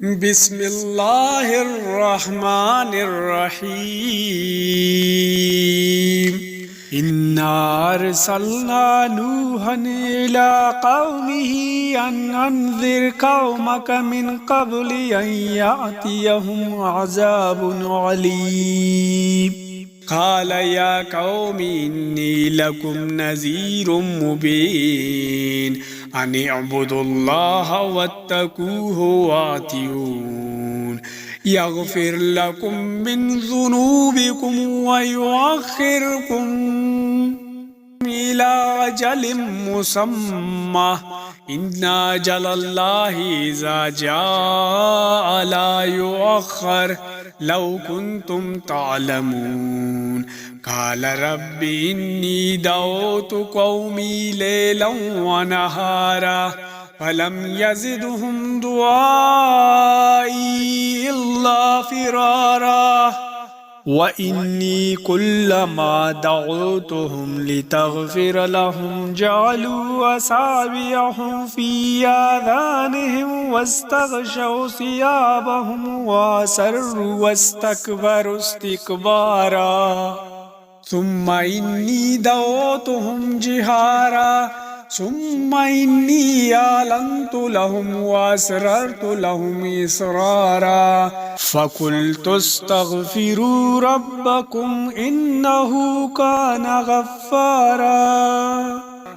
بسم الله الرحمن الرحيم إنا أرسلنا نوحا إلى قومه أن أنذر قومك من قبل أن يأتيهم عذاب عليم قال يا قوم إني لكم نذير مبين أن اعبدوا الله واتقوه وأطيعون يغفر لكم من ذنوبكم ويؤخركم إلى أجل مسمى إن أجل الله إذا جاء لا يؤخر لو كنتم تعلمون قال رب إني دعوت قومي ليلا ونهارا فلم يزدهم دعائي إلا فرارا وإني كلما دعوتهم لتغفر لهم جعلوا أصابعهم في آذانهم واستغشوا ثيابهم وأسروا واستكبروا استكبارا ثم إني دعوتهم جهارا ثم إني أعلنت لهم وأسررت لهم إسرارا فقلت استغفروا ربكم إنه كان غفارا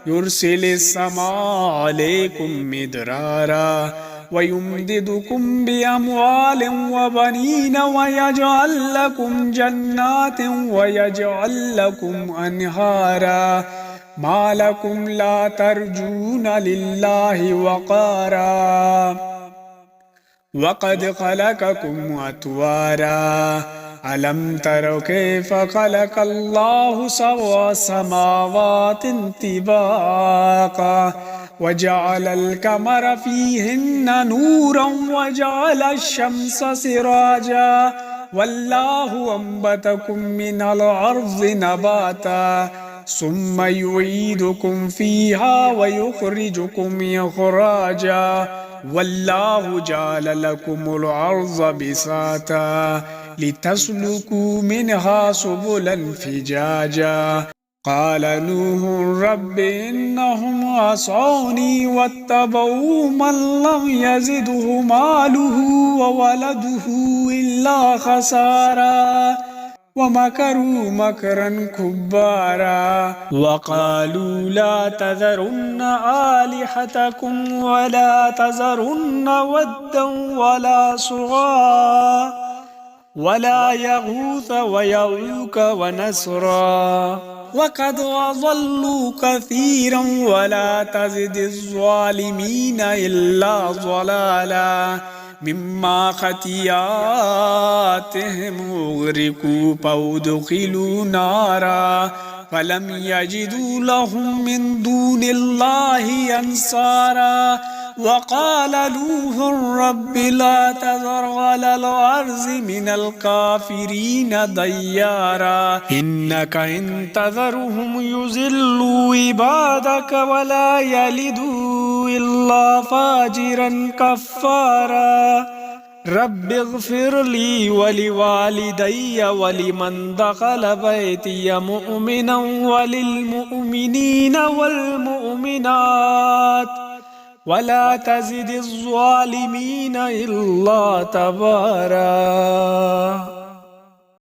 يرسل السماء عليكم مدرارا ويمددكم بأموال وبنين ويجعل لكم جنات ويجعل لكم أنهارا ما لكم لا ترجون لله وقارا وقد خلقكم أطوارا ألم تروا كيف خلق الله سبع سماوات طباقا وجعل القمر فيهن نورا وجعل الشمس سراجا والله أنبتكم من الأرض نباتا ثم يعيدكم فيها ويخرجكم إخراجا والله جعل لكم الأرض بساطا لتسلكوا منها سبلا فجاجا قال نوح رب إنهم عصوني واتبعوا من لم يزده ماله وولده إلا خسارا ومكروا مكرا كبارا وقالوا لا تذرن آلهتكم ولا تذرن ودا ولا سواعا ولا يغوث ويعوق ونسرا وقد أضلوا كثيرا ولا تزد الظالمين إلا ضلالا مما خطيئاتهم أغرقوا فأدخلوا نارا فلم يجدوا لهم من دون الله أنصارا وقال نوح رب لا تذر على الأرض من الكافرين ديارا إنك إن تذرهم يضلوا عبادك ولا يلدوا إلا فاجرا كفارا رب اغفر لي ولوالدي ولمن دخل بيتي مؤمنا وللمؤمنين والمؤمنات ولا تزد الظالمين إلا تبارا.